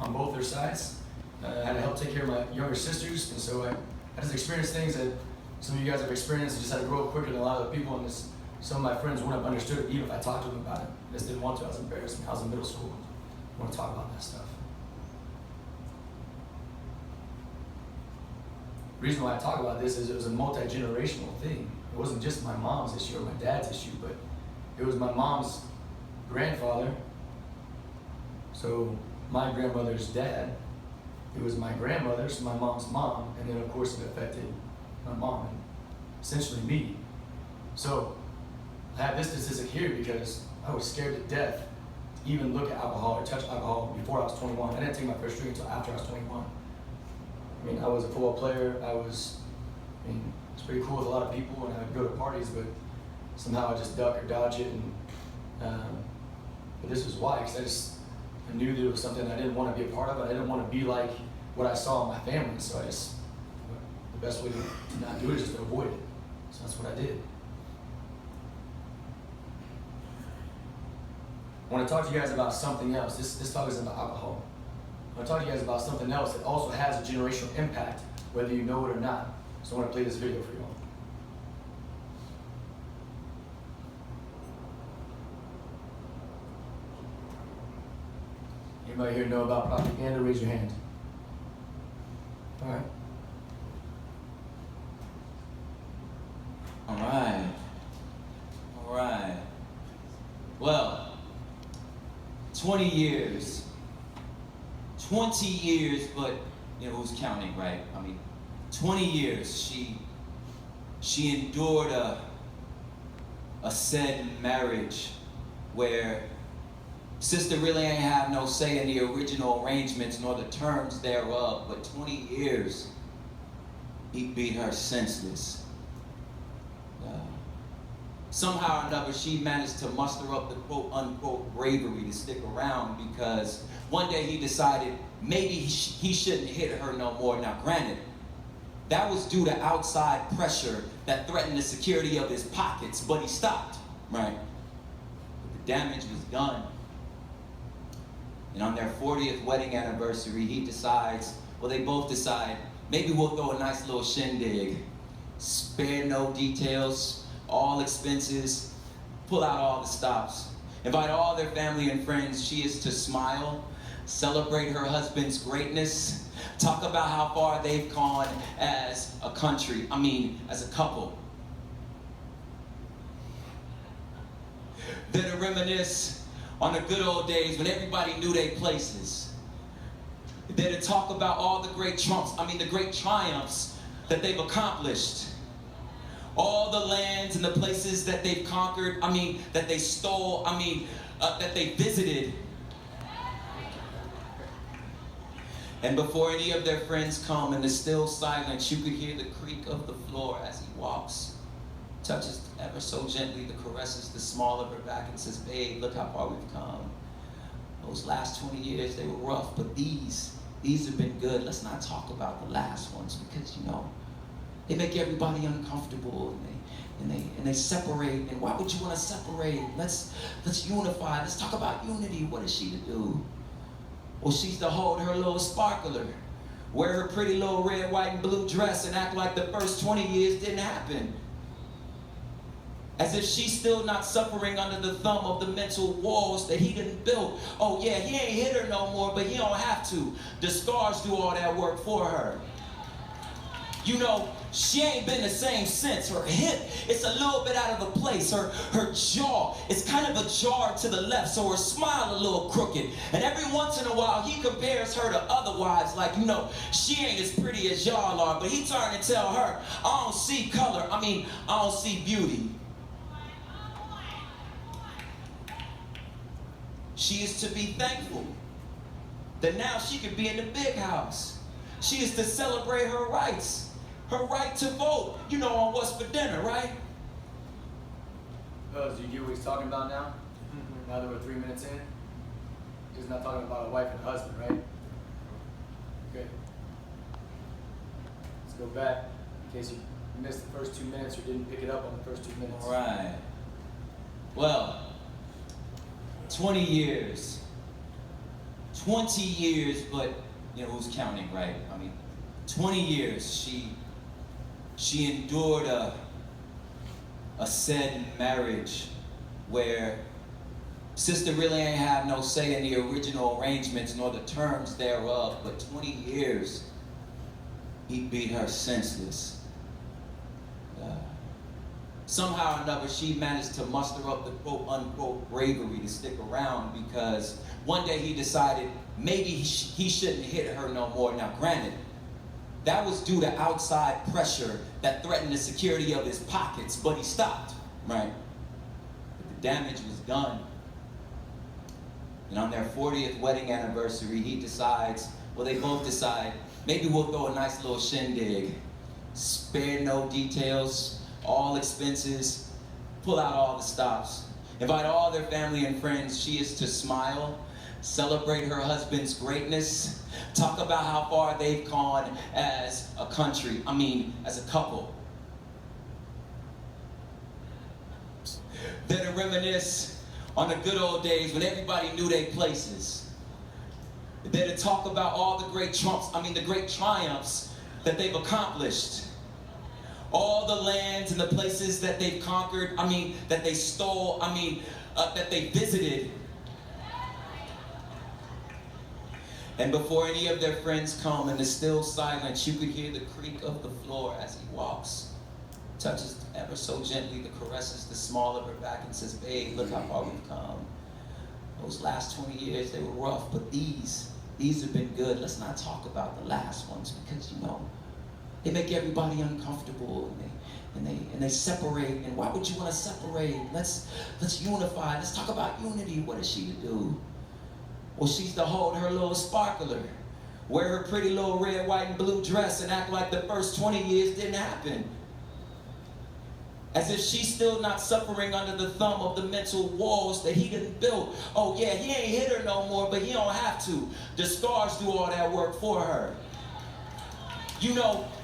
on both their sides. I had to help take care of my younger sisters, and so I just experienced things that some of you guys have experienced. I just had to grow up quicker than a lot of the people, and some of my friends wouldn't have understood it even if I talked to them about it. I just didn't want to. I was embarrassed. I was in middle school. I want to talk about that stuff. The reason why I talk about this is it was a multi-generational thing. It wasn't just my mom's issue or my dad's issue, but it was my mom's grandfather, so my grandmother's dad. It was my grandmother's, my mom's mom, and then of course it affected my mom and essentially me. So I have this statistic here because I was scared to death to even look at alcohol or touch alcohol before I was 21. I didn't take my first drink until after I was 21. I mean, I was a football player. It's pretty cool with a lot of people, and I would go to parties, but somehow I just duck or dodge it. But this was why, because I knew that it was something I didn't want to be a part of. I didn't want to be like what I saw in my family, so the best way to not do it is just to avoid it. So that's what I did. I want to talk to you guys about something else. This talk isn't about alcohol. I want to talk to you guys about something else that also has a generational impact, whether you know it or not. So I want to play this video for you all. Anybody here know about propaganda? Raise your hand. All right. All right. All right. Well, 20 years. 20 years, but you know who's counting, right? 20 years. She endured a said marriage where sister really ain't have no say in the original arrangements nor the terms thereof, but 20 years he beat her senseless. Somehow or another, she managed to muster up the quote-unquote bravery to stick around because one day he decided maybe he shouldn't hit her no more. Now granted, that was due to outside pressure that threatened the security of his pockets, but he stopped, right? But the damage was done. And on their 40th wedding anniversary, they both decide, maybe we'll throw a nice little shindig. Spare no details, all expenses, pull out all the stops. Invite all their family and friends. She is to smile, celebrate her husband's greatness, talk about how far they've gone as a country, as a couple. Then to reminisce on the good old days when everybody knew their places. Then to talk about all the great triumphs that they've accomplished. All the lands and the places that they've conquered, that they stole, that they visited. And before any of their friends come, in the still silence, you could hear the creak of the floor as he walks, touches ever so gently, caresses the small of her back and says, babe, look how far we've come. Those last 20 years, they were rough, but these have been good. Let's not talk about the last ones because, they make everybody uncomfortable and they separate. And why would you want to separate? Let's unify. Let's talk about unity. What is she to do? Well, she's to hold her little sparkler, wear her pretty little red, white, and blue dress and act like the first 20 years didn't happen. As if she's still not suffering under the thumb of the mental walls that he didn't build. Oh yeah, he ain't hit her no more, but he don't have to. The scars do all that work for her. She ain't been the same since. Her hip, it's a little bit out of the place. Her jaw, it's kind of ajar to the left, so her smile a little crooked. And every once in a while, he compares her to other wives, like, she ain't as pretty as y'all are, but he turned to tell her, I don't see color, I don't see beauty. She is to be thankful that now she could be in the big house. She is to celebrate her rights. Her right to vote, on what's for dinner, right? Fellas, do you get what he's talking about now? Now that we're 3 minutes in? He's not talking about a wife and a husband, right? Okay. Let's go back in case you missed the first 2 minutes or didn't pick it up on the first 2 minutes. All right. Well, 20 years. 20 years, but you know, who's counting, right? I mean, 20 years she endured a said marriage where sister really ain't have no say in the original arrangements nor the terms thereof, but 20 years he beat her senseless. Somehow or another, she managed to muster up the quote-unquote bravery to stick around because one day he decided maybe he shouldn't hit her no more. Now granted, that was due to outside pressure that threatened the security of his pockets, but he stopped, right? But the damage was done. And on their 40th wedding anniversary, he decides, well, they both decide, maybe we'll throw a nice little shindig. Spare no details, all expenses, pull out all the stops. Invite all their family and friends. She is to smile, celebrate her husband's greatness, talk about how far they've gone as a country, as a couple. Then to reminisce on the good old days when everybody knew their places. Then to talk about all the great triumphs that they've accomplished. All the lands and the places that they've conquered, that they stole, that they visited. And before any of their friends come, in the still silence, you could hear the creak of the floor as he walks, touches ever so gently, the caresses the small of her back and says, babe, look how far we've come. Those last 20 years, they were rough, but these have been good. Let's not talk about the last ones because, they make everybody uncomfortable and they separate. And why would you want to separate? Let's unify. Let's talk about unity. What is she to do? Well, she's to hold her little sparkler, wear her pretty little red, white, and blue dress and act like the first 20 years didn't happen. As if she's still not suffering under the thumb of the mental walls that he didn't build. Oh yeah, he ain't hit her no more, but he don't have to. The scars do all that work for her.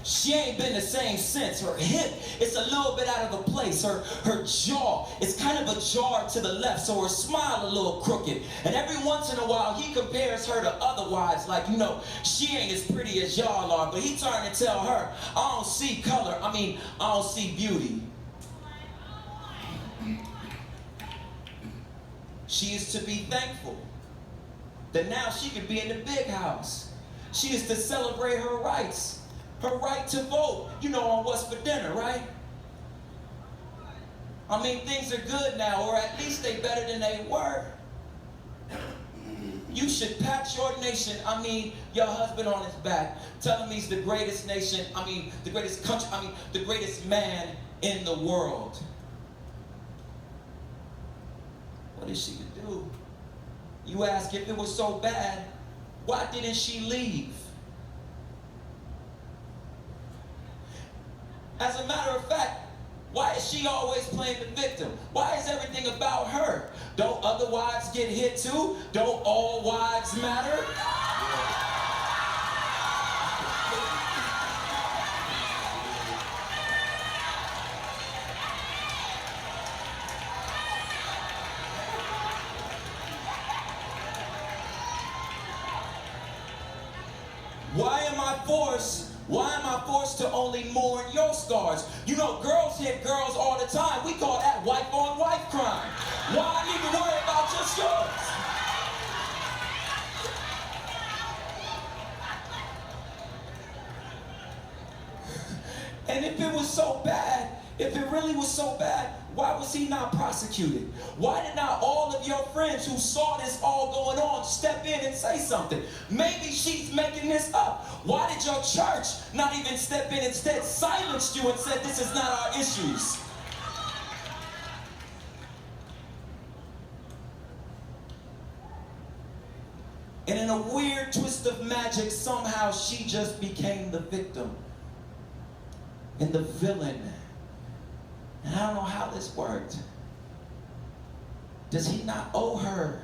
She ain't been the same since. Her hip, it's a little bit out of the place. Her jaw, it's kind of ajar to the left, so her smile a little crooked. And every once in a while, he compares her to other wives, like, she ain't as pretty as y'all are, but he trying to tell her, I don't see color, I don't see beauty. She is to be thankful that now she could be in the big house. She is to celebrate her rights. Her right to vote, on what's for dinner, right? Things are good now, or at least they better than they were. You should pat your nation, your husband on his back. Tell him he's the greatest nation, the greatest country, the greatest man in the world. What is she to do? You ask, if it was so bad, why didn't she leave? As a matter of fact, why is she always playing the victim? Why is everything about her? Don't other wives get hit too? Don't all wives matter? Why am I forced to only mourn your scars? Girls hit girls all the time. We call that wife on wife crime. Why I need to worry about just yours? And if it was so bad, if it really was so bad, why was he not prosecuted? Why did not all of your friends who saw this all going on step in and say something? Maybe she's making this up. Why did your church not even step in, instead silenced you and said this is not our issues? And in a weird twist of magic, somehow she just became the victim and the villain. And I don't know how this worked. Does he not owe her?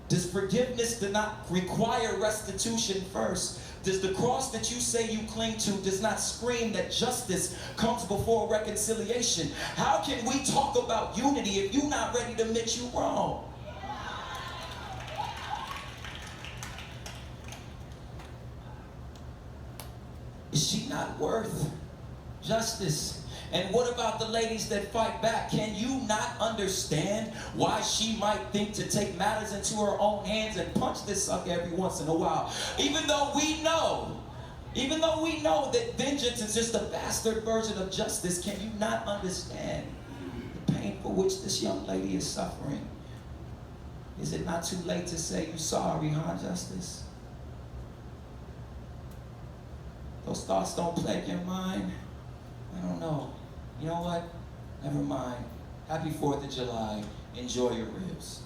Does forgiveness not require restitution first? Does the cross that you say you cling to does not scream that justice comes before reconciliation? How can we talk about unity if you're not ready to admit you wrong? Is she not worth justice? And what about the ladies that fight back? Can you not understand why she might think to take matters into her own hands and punch this sucker every once in a while? Even though we know that vengeance is just a bastard version of justice, can you not understand the pain for which this young lady is suffering? Is it not too late to say you're sorry, huh, Justice? Those thoughts don't plague your mind? I don't know. You know what? Never mind. Happy 4th of July. Enjoy your ribs.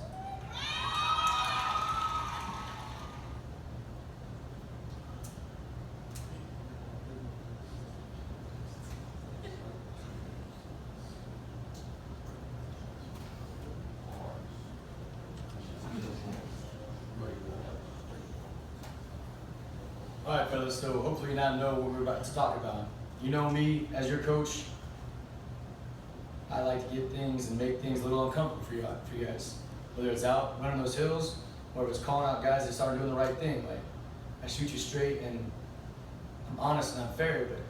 All right, fellas, so hopefully you now know what we're about to talk about. You know me, as your coach, I like to get things and make things a little uncomfortable for you guys. Whether it's out running those hills, or if it's calling out guys that start doing the right thing. Like, I shoot you straight and I'm honest and I'm fair, but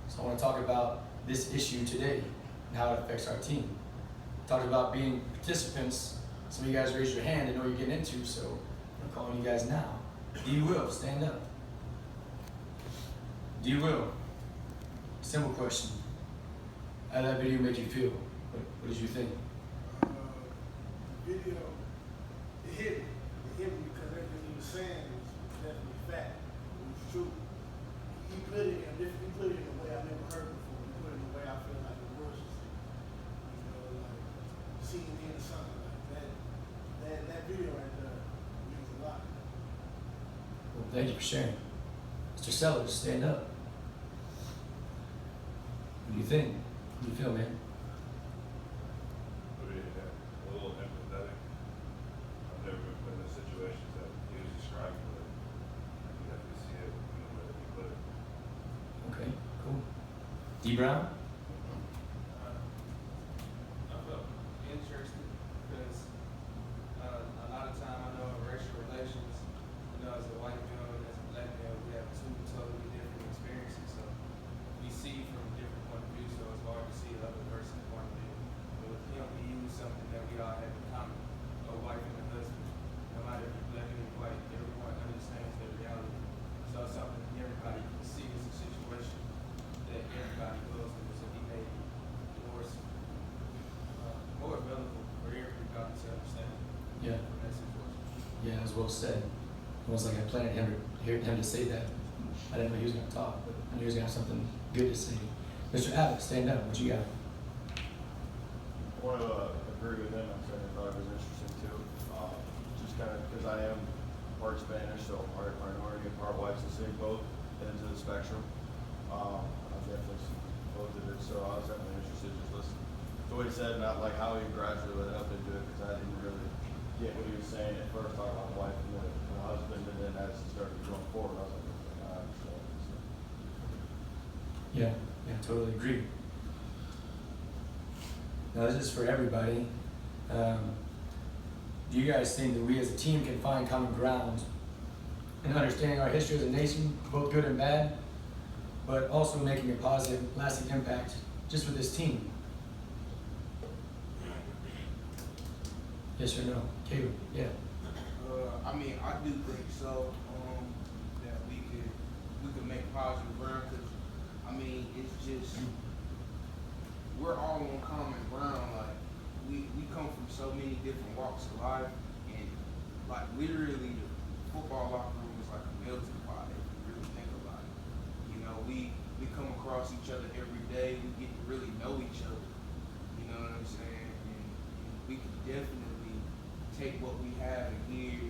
so I want to talk about this issue today and how it affects our team. Talked about being participants. Some of you guys raised your hand and know what you're getting into, so I'm calling you guys now. D. Will, stand up. D. Will, simple question. How did that video make you feel? What did you think? The video, it hit me. It hit me because everything he was saying was definitely fact. It was true. He put it in a way I never heard before. He put it in a way I feel like the words was saying. You know, like seeing me in something like that. That video right there means a lot. Well, thank you for sharing. Mr. Sellers, stand up. What do you think? How do you feel, man? A little empathetic. I've never been put in the situations that he was describing, but I can definitely see it in the way that he put it. Okay, cool. D. Brown? I felt interested because a lot of time I know in racial relations, as a white male and as a black male, we have two totally different experiences. So we see from different point of view, so it's hard to see the other person's point of view. But with him, he used something that we all have in common, a wife and a husband. No matter if you're black or you're white, everyone understands their reality. So it's something everybody can see as a situation that everybody goes through. So he made it more available for everybody to understand Yeah. from that situation. Yeah, it was well said. Almost like I planned him to say that. I didn't know he was going to talk, but I knew he was going to have something good to say. Mr. Abbott, stand up. What you got? I want to agree with him. I thought it was interesting too. Just kind of because I am part Spanish, so part minority and part white, so same both ends of the spectrum. I've definitely seen both of it, so I was definitely interested just listening to what he said, not like how he gradually led up into it, because I didn't really get what he was saying at first, talking about the wife and the husband, and then as he started going forward, I was like, I understand. So. Yeah, totally agree. Now this is for everybody. Do you guys think that we as a team can find common ground in understanding our history as a nation, both good and bad, but also making a positive, lasting impact just with this team? Yes or no? Caleb, yeah. I mean, I do think so. That we could make positive ground, because I mean, it's just we're all on common ground. Like we come from so many different walks of life, and like literally, the football locker room is like a melting pot. If you really think about it, you know, we come across each other every day. We get to really know each other. You know what I'm saying? And we can definitely take what we have in here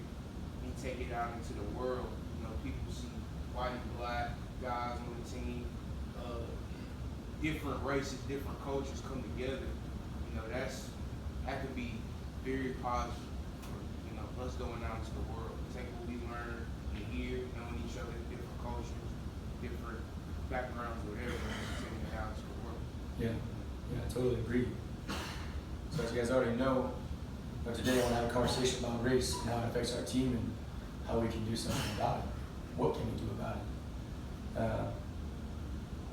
and take it out into the world. You know, people see white and black guys on the team, different races, different cultures come together. You know, that could be very positive for, you know, us going out into the world. Take what we learn in here, knowing each other, different cultures, different backgrounds, whatever, and taking it out to the world. Yeah, I totally agree. So as you guys already know, today I want to have a conversation about race and how it affects our team and how we can do something about it. What can we do about it?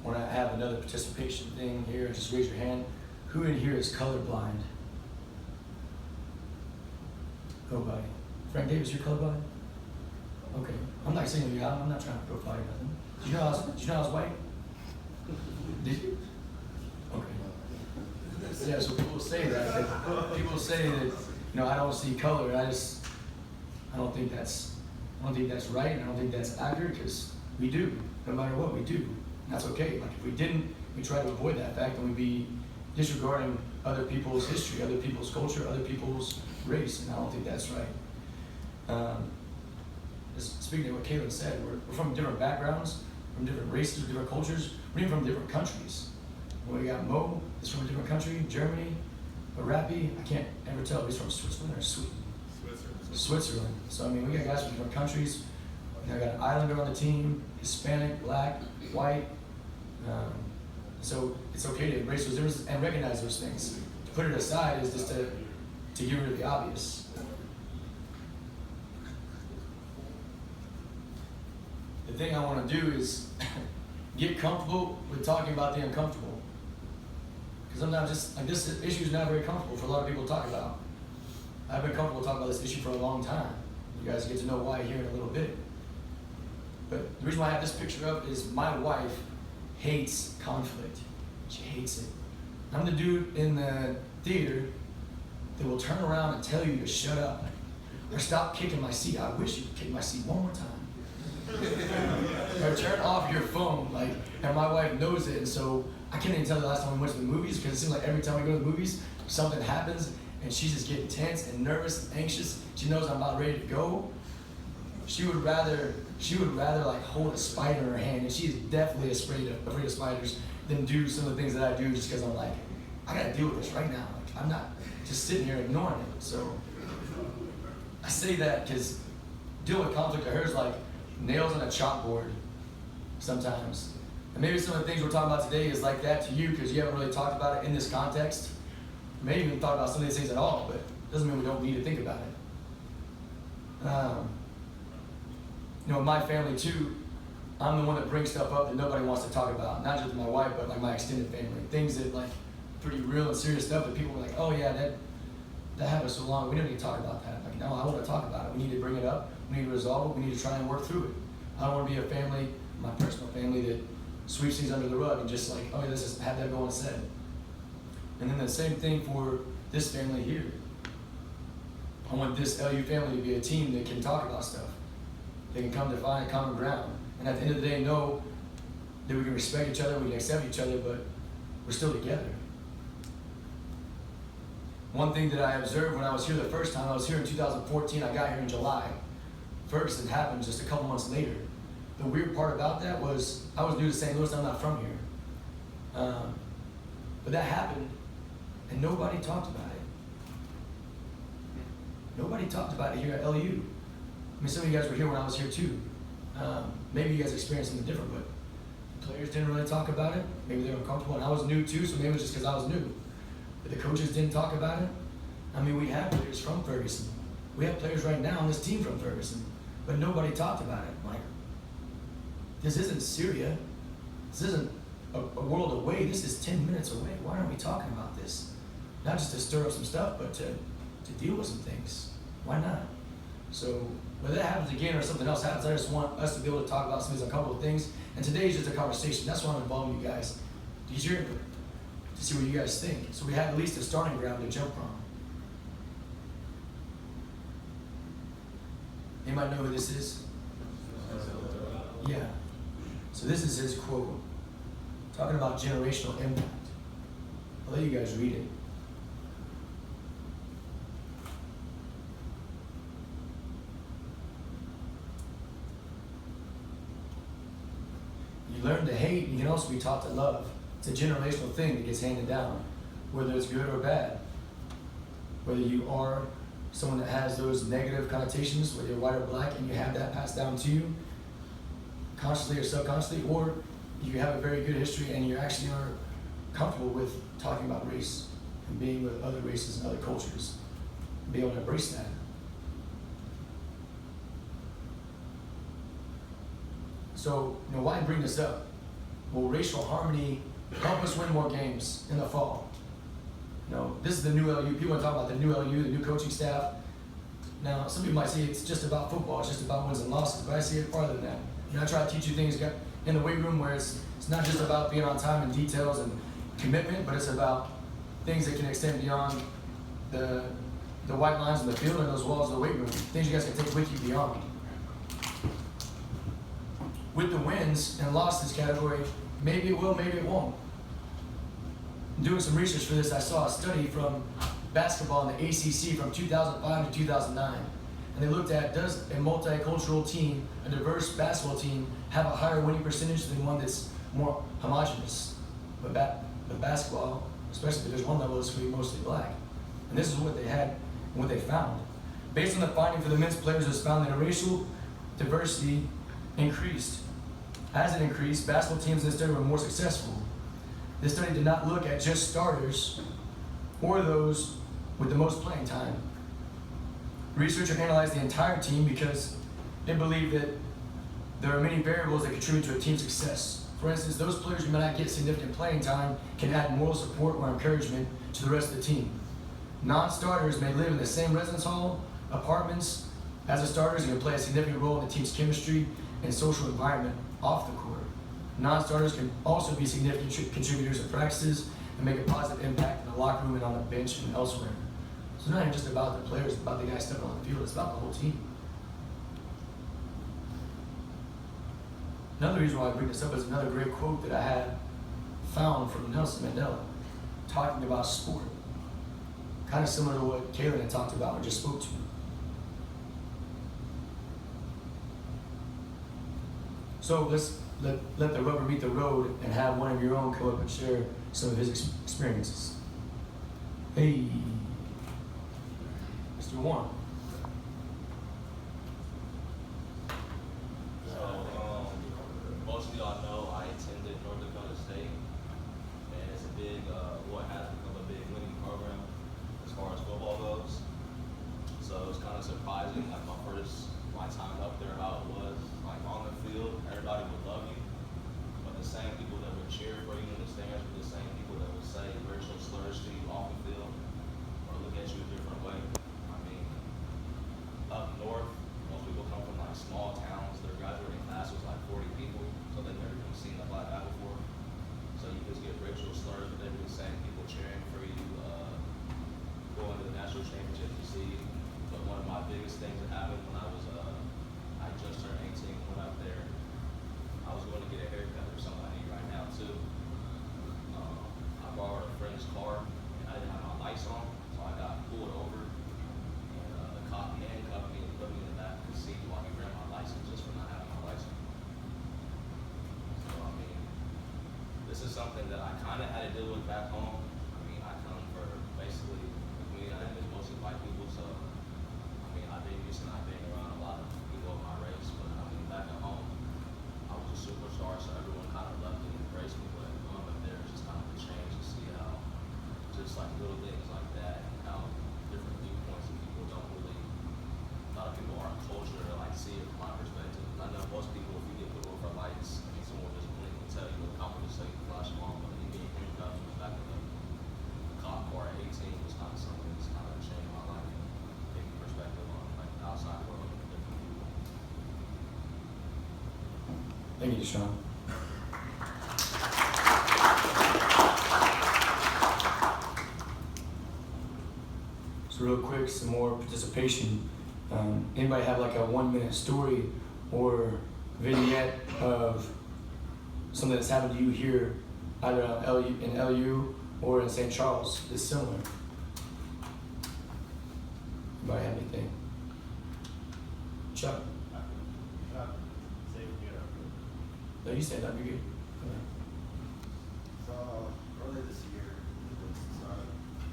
want to have another participation thing here, just raise your hand. Who in here is colorblind? Nobody. Frank Davis, you're colorblind? Okay. I'm not saying you out. I'm not trying to profile you nothing. Did you know I was white? Did you? Okay. Yeah, so people say that. People say that, you know, I don't see color. I don't think that's right, and I don't think that's accurate, because we do. No matter what, we do. And that's okay. Like, if we didn't, we try to avoid that fact, and we'd be disregarding other people's history, other people's culture, other people's race, and I don't think that's right. Speaking of what Caleb said, we're from different backgrounds, from different races, different cultures, we're even from different countries. We got Mo, he's from a different country, Germany, but Rappy, I can't ever tell if he's from Switzerland or Sweden. Switzerland. So I mean, we got guys from different countries. I got an Islander on the team, Hispanic, Black, white. So it's okay to embrace those differences and recognize those things. To put it aside is just to get rid of the obvious. The thing I want to do is get comfortable with talking about the uncomfortable. Because I'm not just, like, this issue is not very comfortable for a lot of people to talk about. I've been comfortable talking about this issue for a long time. You guys get to know why here in a little bit. But the reason why I have this picture up is my wife hates conflict. She hates it. I'm the dude in the theater that will turn around and tell you to shut up or stop kicking my seat. I wish you would kick my seat one more time. Or turn off your phone, like, and my wife knows it, and so I can't even tell the last time we went to the movies, because it seems like every time we go to the movies, something happens, and she's just getting tense and nervous and anxious. She knows I'm about ready to go. She would rather like hold a spider in her hand, and she's definitely afraid of spiders, than do some of the things that I do, just because I'm like, I gotta deal with this right now. Like, I'm not just sitting here ignoring it. So I say that because dealing with conflict to her is like nails on a chalkboard sometimes. And maybe some of the things we're talking about today is like that to you, because you haven't really talked about it in this context. Maybe even thought about some of these things at all, but it doesn't mean we don't need to think about it. You know, in my family too, I'm the one that brings stuff up that nobody wants to talk about. Not just my wife, but like my extended family. Things that like pretty real and serious stuff that people are like, oh yeah, that happened so long, we don't need to talk about that. Like, no, I want to talk about it. We need to bring it up. We need to resolve it. We need to try and work through it. I don't want to be a family, my personal family, that sweeps things under the rug and just like, oh yeah, let's just have that go unsaid. And then the same thing for this family here. I want this LU family to be a team that can talk about stuff. They can come to find common ground. And at the end of the day, know that we can respect each other, we can accept each other, but we're still together. One thing that I observed when I was here the first time, I was here in 2014, I got here in July. Ferguson happened just a couple months later. The weird part about that was, I was new to St. Louis, I'm not from here. But that happened, and nobody talked about it. Nobody talked about it here at LU. I mean, some of you guys were here when I was here too. Maybe you guys experienced something different, but players didn't really talk about it. Maybe they were uncomfortable, and I was new too, so maybe it was just because I was new. But the coaches didn't talk about it. I mean, we have players from Ferguson. We have players right now on this team from Ferguson, but nobody talked about it. Like, this isn't Syria. This isn't a world away. This is 10 minutes away. Why aren't we talking about this? Not just to stir up some stuff, but to deal with some things. Why not? So whether that happens again or something else happens, I just want us to be able to talk about some of these uncomfortable things. And today is just a conversation. That's why I'm involving you guys. To get your input, to see what you guys think. So we have at least a starting ground to jump from. Anybody know who this is? Yeah. So this is his quote, talking about generational impact. I'll let you guys read it. You learn to hate, you can also be taught to love. It's a generational thing that gets handed down, whether it's good or bad. Whether you are someone that has those negative connotations, whether you're white or black, and you have that passed down to you, consciously or subconsciously, or you have a very good history and you actually are comfortable with talking about race and being with other races and other cultures, and be able to embrace that. So, why bring this up? will racial harmony help us win more games in the fall? You know, this is the new LU. People want to talk about the new LU, the new coaching staff. Now, some people might say it's just about football, it's just about wins and losses, but I see it farther than that. You know, I try to teach you things in the weight room where it's not just about being on time and details and commitment, but it's about things that can extend beyond the white lines on the field and those walls of the weight room. Things you guys can take with you beyond. With the wins and losses category, maybe it will, maybe it won't. Doing some research for this, I saw a study from basketball in the ACC from 2005 to 2009. And they looked at, does a multicultural team, a diverse basketball team, have a higher winning percentage than one that's more homogenous? But basketball, especially if there's one level, it's going to be mostly black. And this is what they had, what they found. Based on the finding for the men's players, it was found that racial diversity increased. As it increased, basketball teams in this study were more successful. This study did not look at just starters or those with the most playing time. Researchers analyzed the entire team because they believe that there are many variables that contribute to a team's success. For instance, those players who may not get significant playing time can add moral support or encouragement to the rest of the team. Non-starters may live in the same residence hall, apartments as the starters and can play a significant role in the team's chemistry and social environment off the court. Non-starters can also be significant contributors at practices and make a positive impact in the locker room and on the bench and elsewhere. So it's not even just about the players, it's about the guys stepping on the field, it's about the whole team. Another reason why I bring this up is another great quote that I had found from Nelson Mandela, talking about sport. Kind of similar to what Kaylin had talked about or just spoke to. So let's let the rubber meet the road and have one of your own come up and share some of his experiences. Hey, Mr. Warren. Most of y'all know I attended North Dakota State, and it's a big, what has become a big winning program as far as football goes. So it was kind of surprising, like my time up there, how it was. Like on the field, everybody would love you, but the same people that would cheer for you in the stands were the same people that would say racial slurs to you off the field or look at you a different way. I mean, up north, most people come from like small towns. Their graduating class was like 40 people, so they've never even seen a black guy before. So you just get racial slurs, but they were the same people cheering for you, going to the national championship to see. But one of my biggest things that happened when I just turned 18, went out there. I was going to get a haircut or something I need right now too. I borrowed a friend's car and I didn't have my lights on, so I got pulled over and the cop handcuffed me and put me in the back of the seat while he ran my license just for not having my lights on. So I mean, this is something that I kind of had to deal with back home. I mean, I come for basically the community I am is mostly white people, so I mean, I've been used to not being around a lot of people of my race, but I mean, back at home, I was a superstar, so everyone kind of loved me and embraced me, but going up there is just kind of a change to see how, just like little things like that, and how different viewpoints of people don't really, a lot of people aren't cultured to like see it from my perspective. I know most people, if you get pulled over for lights, I mean, someone just blink and tell you what company so you can flash them on, but you being handcuffed in the back of a cop car at 18 was kind of something that's kind of changed my life, gave me perspective on like the outside world and different people. Thank you, Deshaun. So real quick, some more participation. Anybody have like a 1-minute story or vignette of something that's happened to you here, either in LU or in St. Charles, that's similar? Anybody have anything? Chuck? No, you said that'd be good. So earlier this year, it was started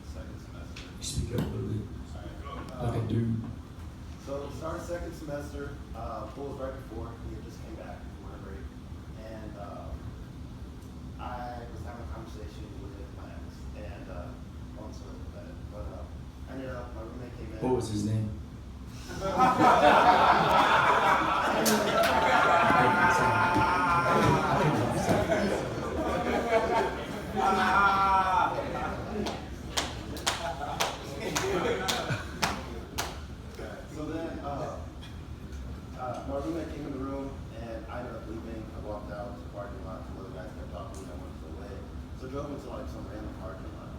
second semester. You speak up a little bit. Sorry. Like a dude. So started second semester, pool was right before, we had just came back from winter break. And I was having a conversation with my ex and long story with that. But I ended up, my roommate came in. What was his name? my roommate came in the room, and I ended up leaving. I walked out to the parking lot. Some other guys kept talking to me. I went the way. So I drove into like some random parking lot,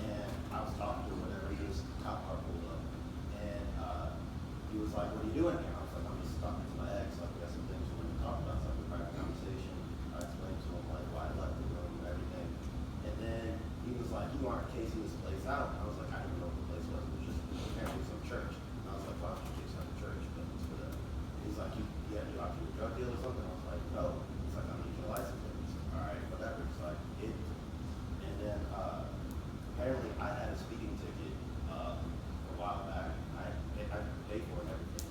and I was talking to him, whatever. He was cop car pulled up, and he was like, "What are you doing here?" I was like, "I'm just talking to my ex. Like, we got some things we want to talk about, some private conversation." I explained to him like why I left the room and everything, and then he was like, "You aren't casing this place out." And I was like, "I didn't even know what the place was. It was just apparently some church." And I was like, "Why don't you case out the church?" But it's for the. He's like, "You out to a drug deal or something?" I was like, "No." He's like, "I need your license." And he's like, "All right, whatever." It's like it. And then apparently I had a speeding ticket a while back. I paid for it and everything.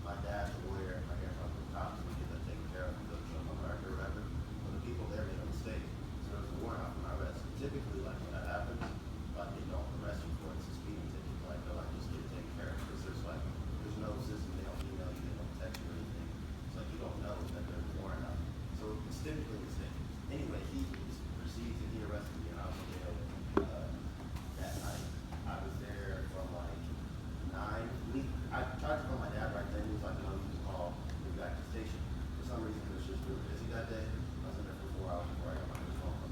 My dad's a lawyer. My grandfather's a cop, so we get that taken care of. He doesn't show up on record or whatever. But the people there made a mistake. So there was a warrant out for my arrest. Typically, like when that happens, like they don't arrest you for it. It's a speeding ticket. Like they'll like just get it taken care of because there's no system. They don't email you. They don't text you or anything. It's like you don't know that there's a warrant out. So it's typically a mistake. Anyway, he proceeds and he arrested me and I was in jail that night. I was there from like 9. I tried to call my dad right then. He was like, "No, you just call me back to the station." For some reason, it was just really busy that day. I was in there for 4 hours before I got my new phone.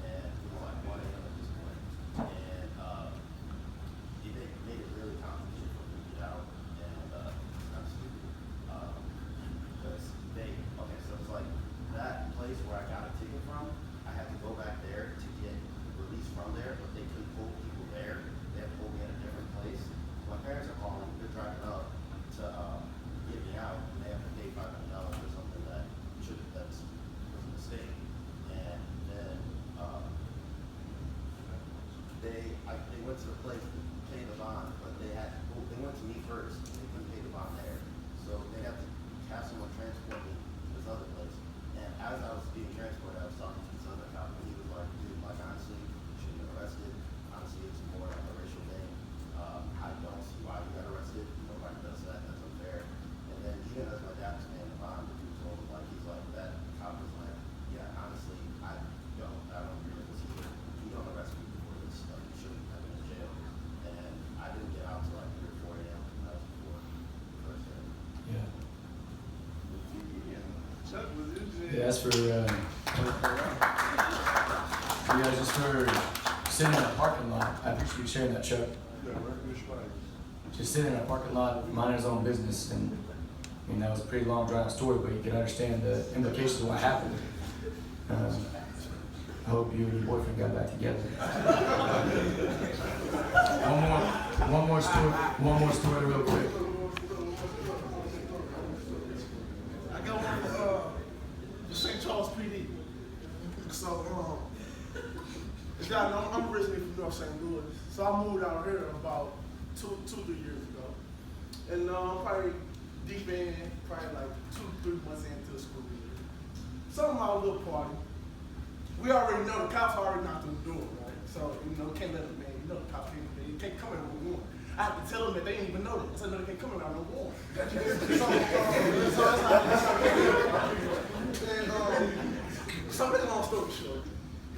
And it was like 1 a.m. at this point. And they made it really complicated for me to get out. And I'm stupid. Because so it's like that place where I got a ticket from, I had to go back there to get released from there, but they couldn't pull people there. They had to pull me at a different place. My parents are calling, they're driving up to get me out, and they have to pay $500 for something that was a mistake. And then they went to the place to pay the bond, but they went to me first. They couldn't pay the bond there, so they had to have someone transport me to this other place. And as I was being transported, I was talking to this other cop, and he was like, "Dude, like honestly, you shouldn't get arrested. Honestly, it's more like a racial thing. I don't see why you got arrested. Nobody does that. That's unfair." And then even as my dad was paying the bond, he told him he's like that cop was like, "Yeah, honestly, I don't agree with this either. You don't arrest me before this. Like, you shouldn't have been in jail." And I didn't get out till like 3 or 4 a.m. That was before the first day. Yeah. Chuck was in jail. Yeah, that's for you guys just for sitting in a parking lot. I appreciate you sharing that, Chuck. Just sitting in a parking lot, minding his own business, and I mean that was a pretty long, drawn-out story, but you can understand the implications of what happened. I hope you and your boyfriend got back together. One more story, real quick. I got one for the St. Charles PD. So, as y'all know, I'm originally from North St. Louis. So I moved out here about 3 years ago. And probably deep in, probably like 2-3 months into the school year. So my little party. We already know the cops already knocked on the door, right? So, we can't let them, man. You know the cops can't come in with a warrant. I have to tell them that they didn't even know that. So, no, they can't come in without no warrant. So that's how so make a long story short,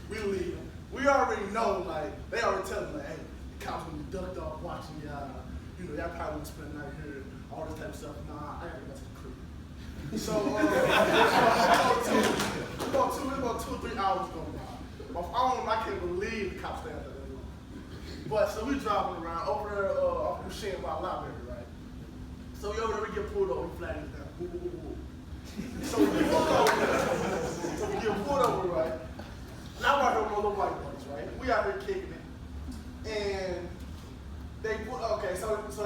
we leave. We already know, like, they already tell them, like, "Hey, the cops gonna be ducked off watching y'all. Y'all probably won't spend the night here, all this type of stuff." Nah, I gotta go to the crib. So, about 2 or 3 hours go by. My phone, I can't believe the cops stayed out there. But, so we driving around over there off the machine by the library, right? So we over there, we get pulled over, we flag it down. Woo, woo, woo, woo. So we get pulled over, right? Now I'm out here with my little white boys, right? We out here kicking it. And they pull, so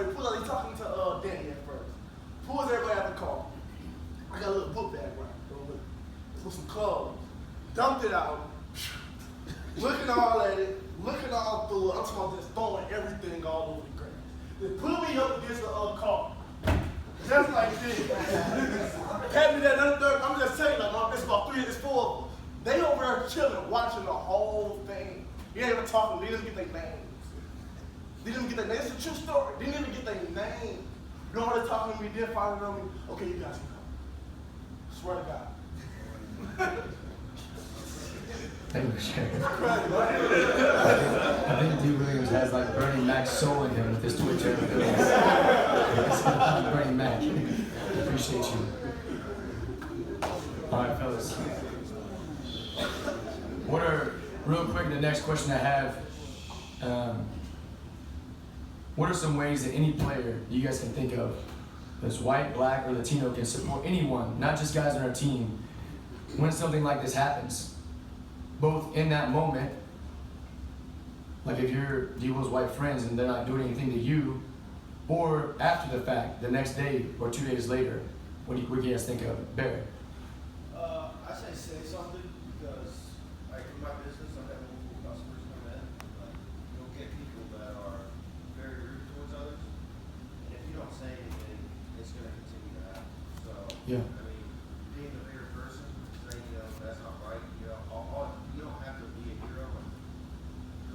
they pull out, they talking to Danny at first. Pulls everybody out the car. I got a little book bag, right? With some clothes. Dumped it out. Looking all at it, looking all through it. I'm talking about just throwing everything all over the ground. They put me up against the car. Just like this. Had me that another, I'm just saying, like, it's about 4 of them. They over there chilling, watching the whole thing. You ain't even talking, they didn't get their names. They didn't get their names. It's a true story. They didn't even get their name. You know what they're talking to me, they're fighting on me. Okay, you guys can come. Swear to God. Thank you, Sheriff. I think D. Williams has like Bernie Mac's soul in him with his Twitter. Bernie Mac. appreciate you. All right, fellas. Real quick, the next question I have, what are some ways that any player you guys can think of that's white, black, or Latino can support anyone, not just guys on our team, when something like this happens? Both in that moment, like if you're Debo's white friends and they're not doing anything to you, or after the fact, the next day or 2 days later, what do you guys think of? Barrett? I say something because, like in my business, I've had multiple customers come in. Like, you'll get people that are very rude towards others, and if you don't say anything, it's going to continue to happen. So, Yeah. I mean, being a bigger person, saying, that's not right, you don't have to be a hero and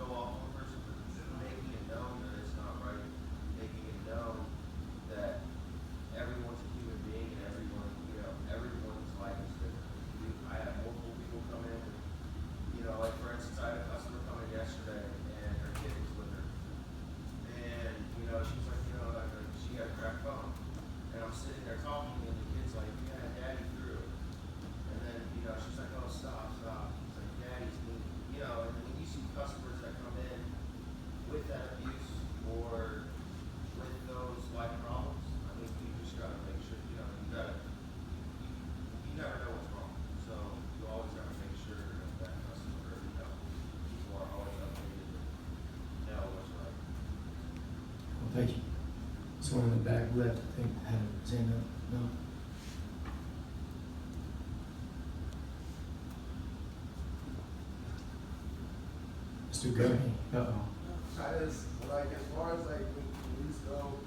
go off on a person, but making it known that it's not right, making it known that everyone's a human being and everyone's life is different. I had multiple people come in, like for instance, I had a customer come in yesterday and her kid was with her. And, she was like, she had a cracked phone. And I'm sitting there talking and the kid's like, yeah, daddy threw it. And then, she's like, oh, stop. She's like, daddy's mean. And then when you see customers that come in with that abuse or with those life problems, I mean, you just gotta make sure, you never know what's wrong. So you always gotta make sure that customer, people are always updated and know what's right. Well, thank you. Someone in the back left, I think, had his hand up. No? Mr. Gurney. Uh-oh. I just, as far as when police go,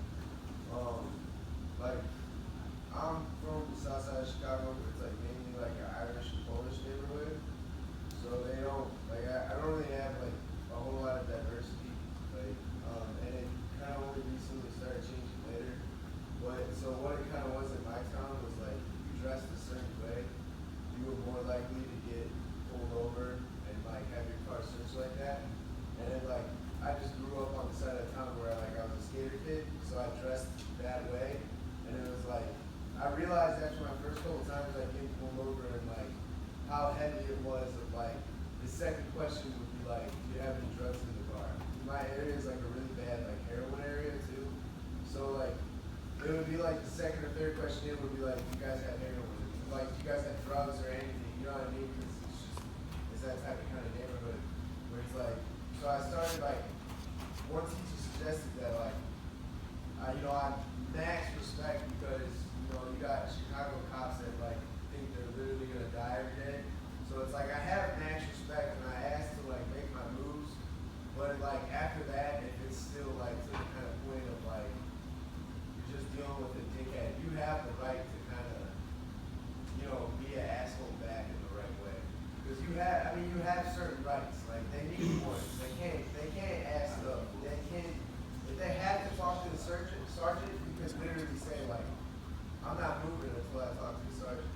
I'm from the south side of Chicago, but it's mainly an Irish and Polish neighborhood. So they don't, I don't really have a whole lot of diversity. And it kind of only recently started changing later. But so what it kind of was in my town was if you dressed a certain way, you were more likely to get pulled over and have your car searched like that. And then I just grew up on the side of town where I was a skater kid, so I dressed that way. And it was I realized after my first couple times getting pulled over and how heavy it was of the second question would be do you have any drugs in the car? My area is a really bad heroin area too. So it would be the second or third question it would be you guys have heroin, you guys have drugs or anything, you know what I mean? Because it's that type of kind of neighborhood where it's so I started one teacher suggested that I max respect because you got Chicago cops that think they're literally gonna die every day. So it's I have max respect and I ask to make my moves, but after that, if it's still to the kind of point of you're just dealing with a dickhead, you have the right to kind of be an asshole back in the right way because you have certain rights. They need warrants. They can't ask stuff. They can't. If they have to talk to the sergeant, you can literally say I'm not moving until I talk to the sergeant.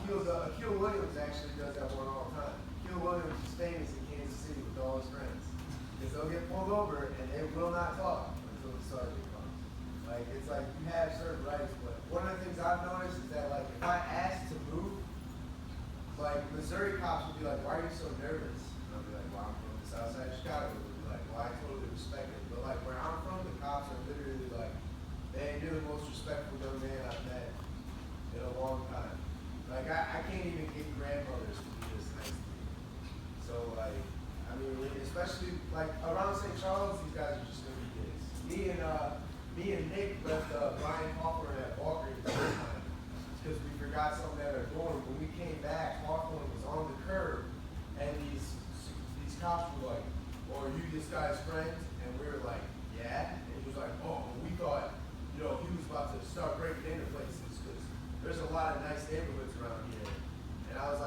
Akil Williams actually does that one all the time. Akil Williams is famous in Kansas City with all his friends. Because they'll get pulled over and they will not talk until the sergeant comes. It's you have certain rights, but one of the things I've noticed is that if I ask to move, Missouri cops will be why are you so nervous? And I'll be well, I'm from the south side of Chicago. They'll be well, I totally respect it. But where I'm from, the cops are literally they're the most respectful young man I've met in a long time. I can't even get grandmothers to be this nice to me. So especially around St. Charles, these guys are just gonna be kids. Me and Nick left Brian Hawthorne at Walgreens this time because we forgot something at our dorm. When we came back, Hawthorne was on the curb, and these cops were "Oh, are you this guy's friend?" And we were "Yeah." And he was "Oh, we thought." He was about to start breaking into places because there's a lot of nice neighborhoods around here. And I was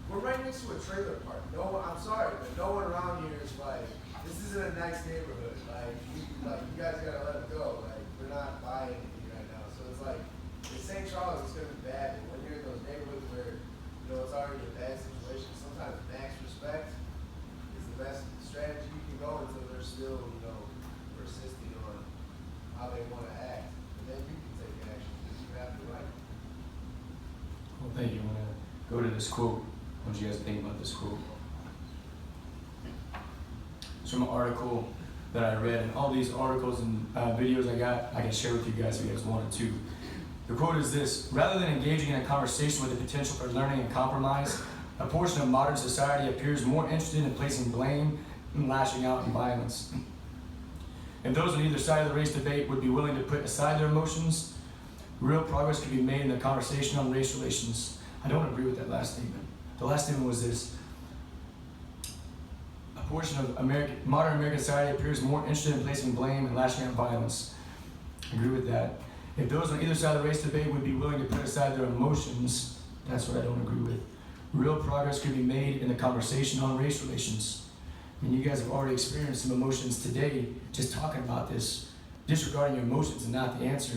we're right next to a trailer park. I'm sorry, but no one around here is this isn't a nice neighborhood. You guys gotta let it go. We're not buying anything right now. So it's in St. Charles, it's gonna be bad. But when you're in those neighborhoods where, it's already a bad situation, sometimes max respect is the best strategy you can go until they're still, persisting on how they want to act, and then you can take action. go to this quote. What do you guys think about this quote? It's from an article that I read, and all these articles and videos I can share with you guys if you guys wanted to. The quote is this: rather than engaging in a conversation with the potential for learning and compromise, a portion of modern society appears more interested in placing blame and lashing out in violence. If those on either side of the race debate would be willing to put aside their emotions, real progress could be made in the conversation on race relations. I don't agree with that last statement. The last statement was this: a portion of modern American society appears more interested in placing blame and lashing out violence. I agree with that. If those on either side of the race debate would be willing to put aside their emotions, that's what I don't agree with. Real progress could be made in the conversation on race relations. I mean, you guys have already experienced some emotions today just talking about this. Disregarding your emotions is not the answer.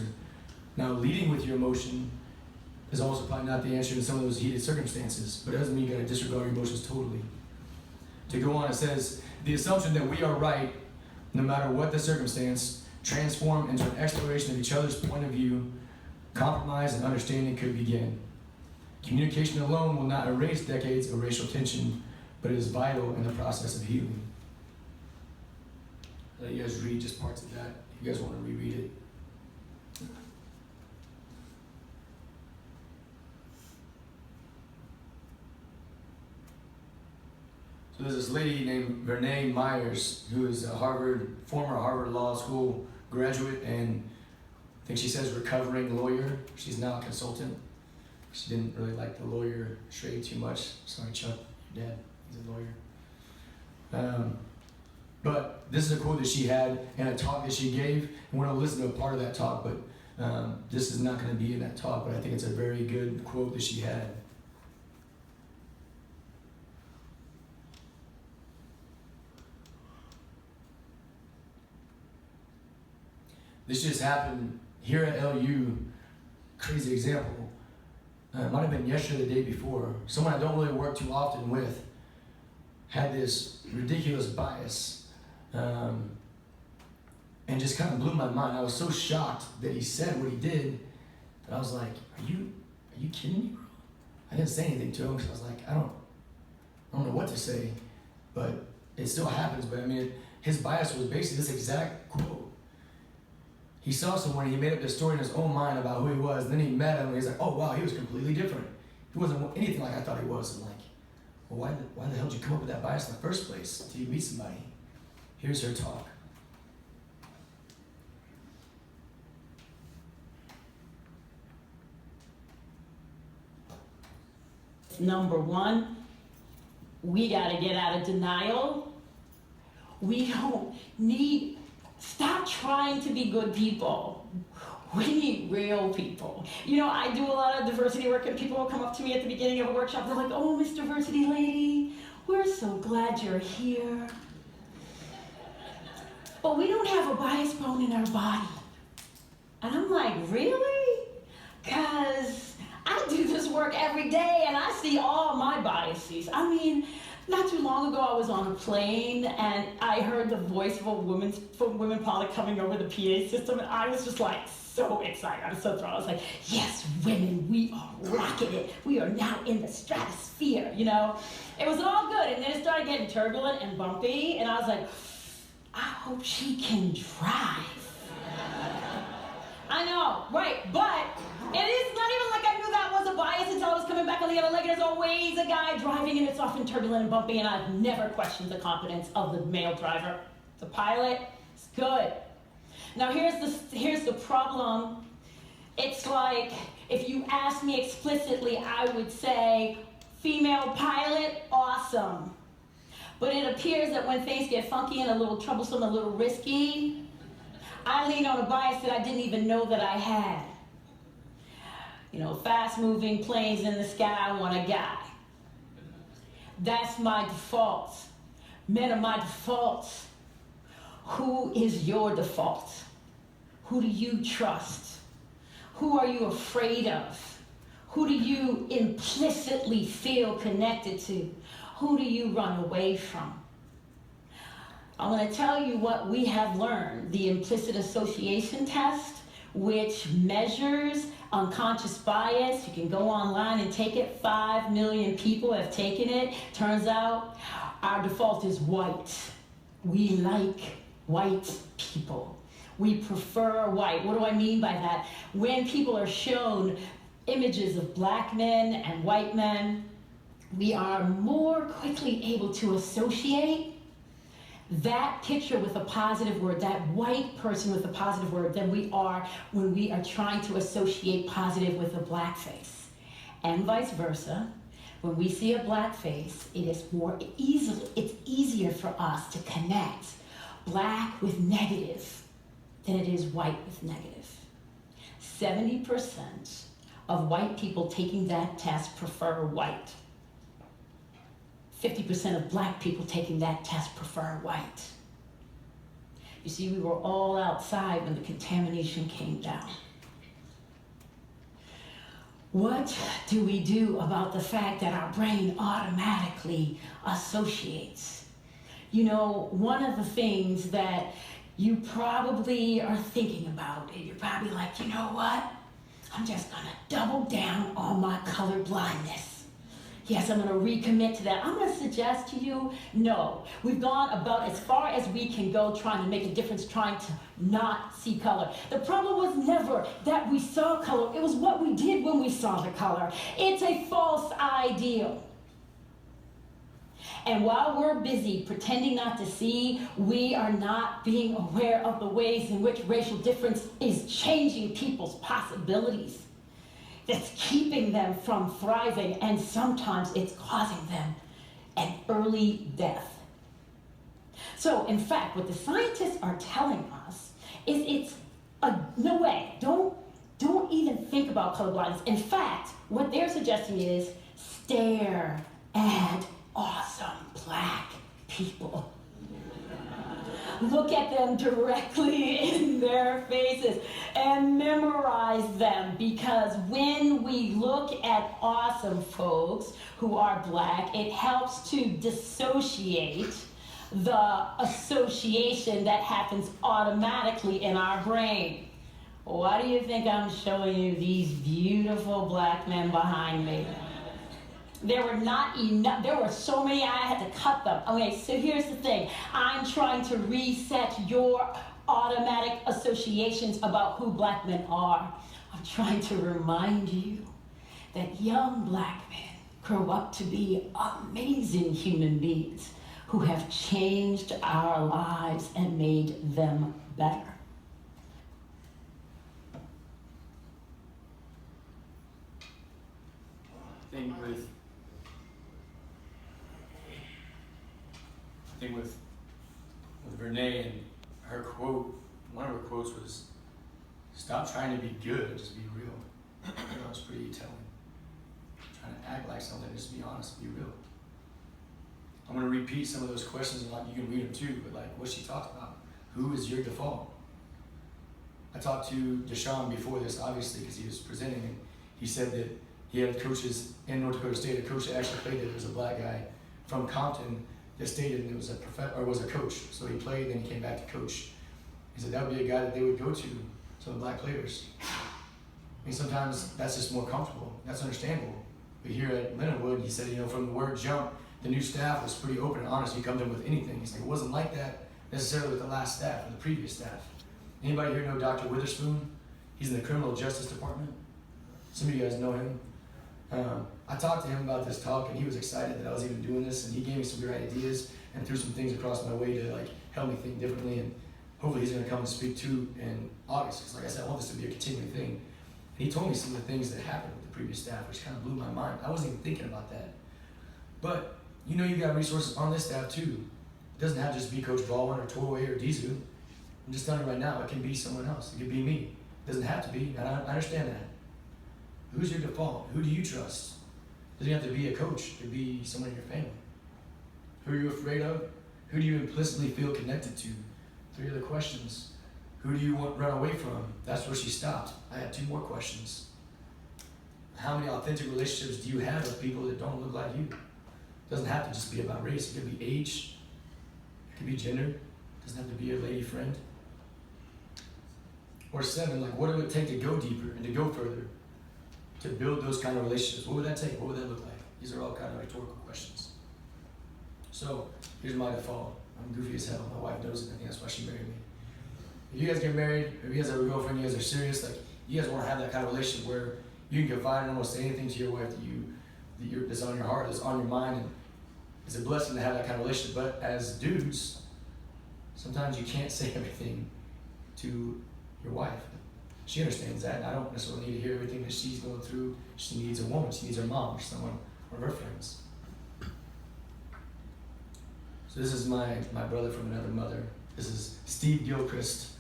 Now, leading with your emotion is also probably not the answer in some of those heated circumstances, but it doesn't mean you gotta disregard your emotions totally. To go on, it says, the assumption that we are right, no matter what the circumstance, transform into an exploration of each other's point of view, compromise and understanding could begin. Communication alone will not erase decades of racial tension, but it is vital in the process of healing. I'll let you guys read just parts of that, if you guys want to reread it. So there's this lady named Vernae Myers, who is a former Harvard Law School graduate, and I think she says recovering lawyer. She's now a consultant. She didn't really like the lawyer trade too much. Sorry, Chuck, your dad, he's a lawyer. But this is a quote that she had and a talk that she gave, and we're going to listen to a part of that talk, but this is not going to be in that talk, but I think it's a very good quote that she had. This just happened here at LU. Crazy example. It might have been yesterday or the day before. Someone I don't really work too often with had this ridiculous bias, and just kind of blew my mind. I was so shocked that he said what he did that I was like, "Are you kidding me, bro?" I didn't say anything to him because I was like, I don't know what to say, but it still happens. But I mean, his bias was basically this exact quote. He saw someone and he made up this story in his own mind about who he was. And then he met him and he's like, oh wow, he was completely different. He wasn't anything like I thought he was. I'm like, well, why the hell did you come up with that bias in the first place until you meet somebody? Here's her talk. Number one, we gotta get out of denial. We don't need, stop trying to be good people. We need real people. You know, I do a lot of diversity work and people will come up to me at the beginning of a workshop. They're like, oh, Miss Diversity Lady, we're so glad you're here. But we don't have a bias bone in our body. And I'm like, really? Because I do this work every day and I see all my biases. I mean, not too long ago I was on a plane and I heard the voice of a woman from Women Politics coming over the PA system, and I was just like so excited. I was so thrilled. I was like, yes, women, we are rocking it. We are now in the stratosphere, you know? It was all good, and then it started getting turbulent and bumpy, and I was like, I hope she can drive. I know, right, but it is not even like I knew that was a bias until I was coming back on the other leg. There's always a guy driving and it's often turbulent and bumpy, and I've never questioned the competence of the male driver. The pilot is good. Now here's the problem. It's like, if you ask me explicitly, I would say, female pilot, awesome. But it appears that when things get funky and a little troublesome, a little risky, I lean on a bias that I didn't even know that I had. You know, fast-moving planes in the sky, I want a guy. That's my default. Men are my default. Who is your default? Who do you trust? Who are you afraid of? Who do you implicitly feel connected to? Who do you run away from? I'm going to tell you what we have learned. The implicit association test, which measures Unconscious bias, you can go online and take it. 5 million people have taken it. Turns out our default is white. We like white people. We prefer white. What do I mean by that? When people are shown images of black men and white men, we are more quickly able to associate that picture with a positive word, that white person with a positive word, than we are when we are trying to associate positive with a black face. And vice versa. When we see a black face, it's easier for us to connect black with negative than it is white with negative. 70% of white people taking that test prefer white. 50% of black people taking that test prefer white. You see, we were all outside when the contamination came down. What do we do about the fact that our brain automatically associates? You know, one of the things that you probably are thinking about, and you're probably like, you know what? I'm just gonna double down on my color blindness. Yes, I'm gonna recommit to that. I'm gonna suggest to you, no. We've gone about as far as we can go trying to make a difference, trying to not see color. The problem was never that we saw color. It was what we did when we saw the color. It's a false ideal. And while we're busy pretending not to see, we are not being aware of the ways in which racial difference is changing people's possibilities. That's keeping them from thriving, and sometimes it's causing them an early death. So, in fact, what the scientists are telling us is no way, don't even think about colorblindness. In fact, what they're suggesting is stare at awesome black people. Look at them directly in their faces and memorize them, because when we look at awesome folks who are black, it helps to dissociate the association that happens automatically in our brain. Why do you think I'm showing you these beautiful black men behind me? There were not enough, there were so many I had to cut them. Okay, so here's the thing. I'm trying to reset your automatic associations about who black men are. I'm trying to remind you that young black men grow up to be amazing human beings who have changed our lives and made them better. Thing with Renee, and her quote, one of her quotes was, "Stop trying to be good, just be real." That was pretty telling. Trying to act like something, just be honest, be real. I'm going to repeat some of those questions, and you can read them too, but like what she talked about. Who is your default? I talked to Deshaun before this, obviously, because he was presenting, and he said that he had coaches in North Dakota State. A coach that actually played it was a black guy from Compton that stated, and it was was a coach. So he played, then he came back to coach. He said that would be a guy that they would go to, some black players. I mean, sometimes that's just more comfortable. That's understandable. But here at Lindenwood, he said, from the word jump, the new staff was pretty open and honest. You come to them with anything. He's like, it wasn't like that necessarily with the last staff or the previous staff. Anybody here know Dr. Witherspoon? He's in the Criminal Justice Department. Some of you guys know him. I talked to him about this talk, and he was excited that I was even doing this, and he gave me some great ideas and threw some things across my way to help me think differently, and hopefully he's going to come and speak too in August, because like I said, I want this to be a continuing thing. And he told me some of the things that happened with the previous staff, which kind of blew my mind. I wasn't even thinking about that. But you got resources on this staff too. It doesn't have to just be Coach Baldwin or Torway or Dizu. I'm just telling you right now, it can be someone else. It could be me. It doesn't have to be, and I understand that. Who's your default? Who do you trust? It doesn't have to be a coach. It could be someone in your family. Who are you afraid of? Who do you implicitly feel connected to? 3 other questions. Who do you want to run away from? That's where she stopped. I had 2 more questions. How many authentic relationships do you have with people that don't look like you? It doesn't have to just be about race. It could be age. It could be gender. It doesn't have to be a lady friend. Or 7, what it would take to go deeper and to go further. to build those kind of relationships? What would that take? What would that look like? These are all kind of rhetorical questions. So here's my default. I'm goofy as hell. My wife knows it. I think that's why she married me. If you guys get married, or if you guys have a girlfriend, you guys are serious, like you guys want to have that kind of relationship where you can confide and almost say anything to your wife that's on your heart, that's on your mind, and it's a blessing to have that kind of relationship. But as dudes, sometimes you can't say everything to your wife. She understands that. I don't necessarily need to hear everything that she's going through. She needs a woman. She needs her mom or someone, or her friends. So this is my brother from another mother. This is Steve Gilchrist.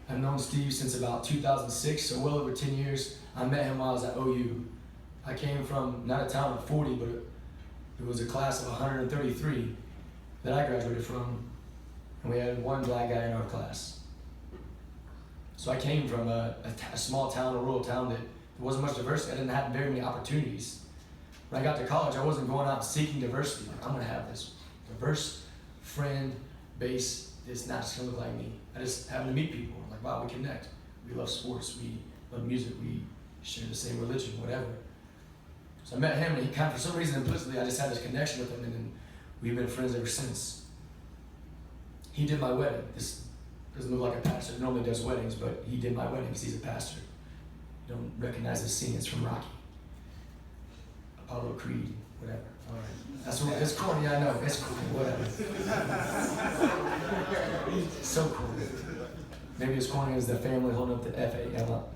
I've known Steve since about 2006, so well over 10 years. I met him while I was at OU. I came from not a town of 40, but it was a class of 133 that I graduated from, and we had one black guy in our class. So I came from a small town, a rural town that there wasn't much diversity. I didn't have very many opportunities. When I got to college, I wasn't going out seeking diversity. Like, I'm gonna have this diverse friend base that's not just gonna look like me. I just happened to meet people. Like, wow, we connect. We love sports, we love music, we share the same religion, whatever. So I met him, and he kind of, for some reason, implicitly, I just had this connection with him, and then we've been friends ever since. He did my wedding. This doesn't look like a pastor. He normally does weddings, but he did my wedding because he's a pastor. You don't recognize this scene. It's from Rocky. Apollo Creed, whatever. All right. That's what, it's corny, I know. It's cool, whatever. So cool. Maybe as corny as the family holding up the FAL up.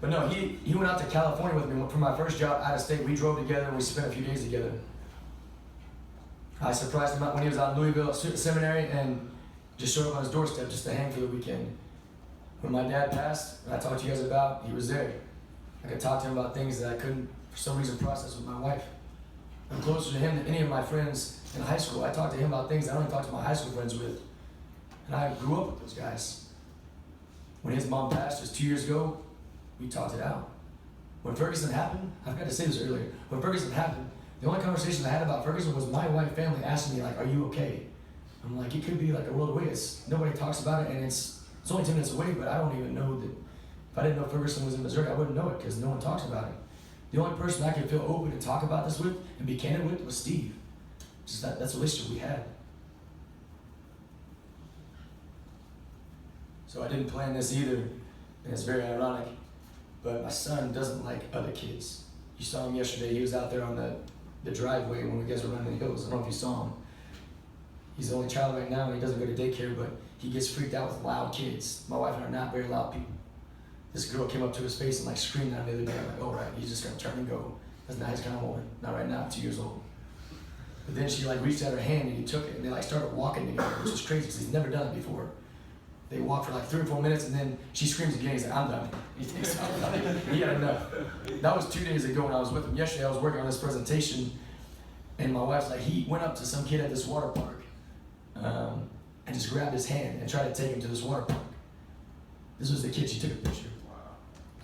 But no, he went out to California with me for my first job out of state. We drove together and we spent a few days together. I surprised him out when he was out in Louisville Seminary and just showed up on his doorstep just to hang for the weekend. When my dad passed, and I talked to you guys about, he was there. I could talk to him about things that I couldn't, for some reason, process with my wife. I'm closer to him than any of my friends in high school. I talked to him about things I don't even talk to my high school friends with. And I grew up with those guys. When his mom passed just 2 years ago, we talked it out. When Ferguson happened, I forgot to say this earlier, when Ferguson happened, the only conversation I had about Ferguson was my wife family asking me, like, are you okay? I'm like, it could be like a world away. Nobody talks about it, and it's only 10 minutes away, but I don't even know that. If I didn't know Ferguson was in Missouri, I wouldn't know it because no one talks about it. The only person I could feel open to talk about this with and be candid with was Steve. Just that's the relationship we had. So I didn't plan this either, and it's very ironic, but my son doesn't like other kids. You saw him yesterday. He was out there on the driveway when we guys were running the hills. I don't know if you saw him. He's the only child right now, and he doesn't go to daycare, but he gets freaked out with loud kids. My wife and I are not very loud people. This girl came up to his face and like screamed at him the other day. I'm like, oh right, he's just gonna turn and go. That's not his kind of woman. Not right now, 2 years old. But then she like reached out her hand and he took it and they like started walking together, which is crazy because he's never done it before. They walk for like 3 or 4 minutes and then she screams again. He's like, I'm done. He thinks I'm done. He had enough. That was 2 days ago when I was with him. Yesterday I was working on this presentation and my wife's like, he went up to some kid at this water park and just grabbed his hand and tried to take him to this water park. This was the kid, she took a picture.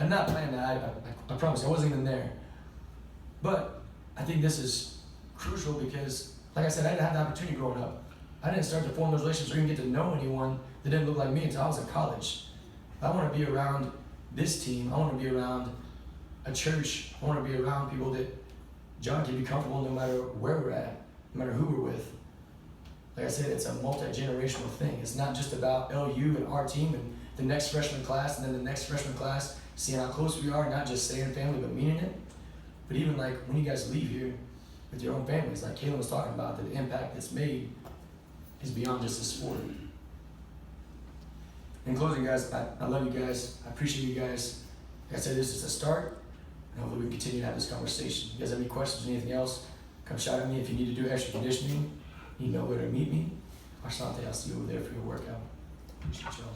I'm not planning that, I promise, I wasn't even there. But I think this is crucial because, like I said, I didn't have the opportunity growing up. I didn't start to form those relationships or even get to know anyone that didn't look like me until I was in college. I want to be around this team. I want to be around a church. I want to be around people that John can be comfortable no matter where we're at, no matter who we're with. Like I said, it's a multi-generational thing. It's not just about LU and our team and the next freshman class and then the next freshman class, seeing how close we are, not just saying family, but meaning it. But even like when you guys leave here with your own families, like Kaylin was talking about, that the impact that's made is beyond just the sport. In closing, guys, I love you guys. I appreciate you guys. Like I said, this is a start, and hopefully we can continue to have this conversation. If you guys have any questions or anything else, come shout at me. If you need to do extra conditioning, you know where to meet me. Asante, I'll see you over there for your workout. Appreciate y'all.